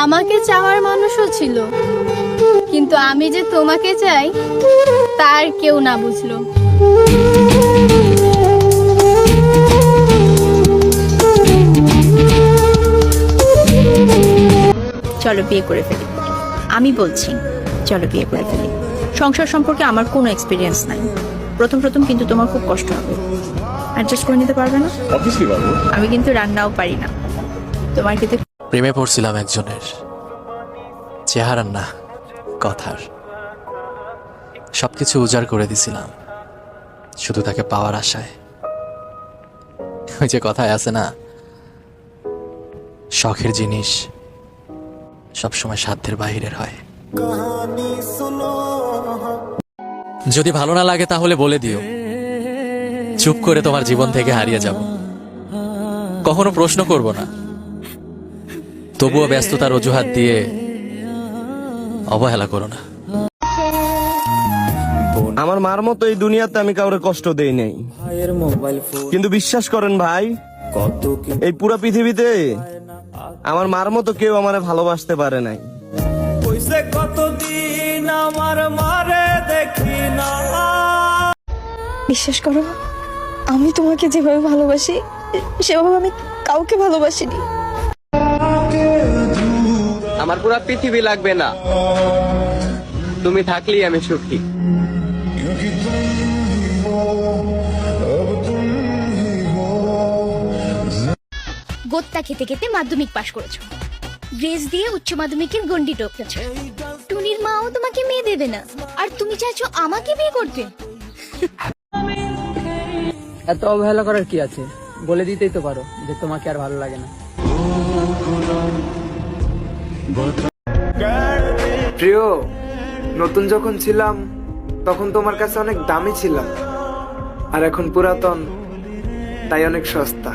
আমাকে চাওয়ার মানুষও ছিল, কিন্তু আমি যে তোমাকে চাই তার কেউ না বুঝলো। চলো বিয়ে করে ফেলি। আমি বলছি চলো বিয়ে করে ফেলি। সংসার সম্পর্কে আমার কোনো এক্সপিরিয়েন্স নাই। প্রথম প্রথম কিন্তু তোমার খুব কষ্ট হবে। অ্যাডজাস্ট করে নিতে পারবে না? অবভিয়াসলি পারবো। আমি কিন্তু রান্নাও পারি না। তোমার কিন্তু প্রেমে পড়ছিলাম একজনের, চেহারার না কথার। সবকিছু উজাড় করে দিছিলাম শুধু তাকে পাওয়ার আশায়। ওই যে কথায় আছে না, শখের জিনিস সবসময় সাধ্যের বাহিরের হয়। যদি ভালো না লাগে তাহলে বলে দিও, চুপ করে তোমার জীবন থেকে হারিয়ে যাব। কখনো প্রশ্ন করব না, তবুও ব্যস্ততার অজুহাত দিয়ে অবহেলা করো না। আমার মার মতো এই দুনিয়াতে আমি কাউরে কষ্ট দেই নাই, কিন্তু বিশ্বাস করেন ভাই, এই পুরো পৃথিবীতে আমার মার মতো কেউ আমারে ভালোবাসতে পারে নাই। বিশ্বাস করো, আমি তোমাকে যেভাবে ভালোবাসি সেভাবে আমি কাউকে ভালোবাসিনি। আমার পুরো পৃথিবী লাগবে না, তুমি থাকলেই আমি সুখী। গোত্তা খেতে খেতে মাধ্যমিক পাশ করেছো, গ্রেস দিয়ে উচ্চ মাধ্যমিকের গন্ডি টপকেছো। টুনির মাও তোমাকে মেয়ে দেবে না, আর তুমি চাইছো আমাকে বিয়ে করতে। এত অবহেলা করার কি আছে? বলে দিতেই তো পারো যে তোমাকে আর ভালো লাগে না। প্রিয়, নতুন যখন ছিলাম তখন তোমার কাছে অনেক দামি ছিলাম, আর এখন পুরাতন তাই অনেক সস্তা।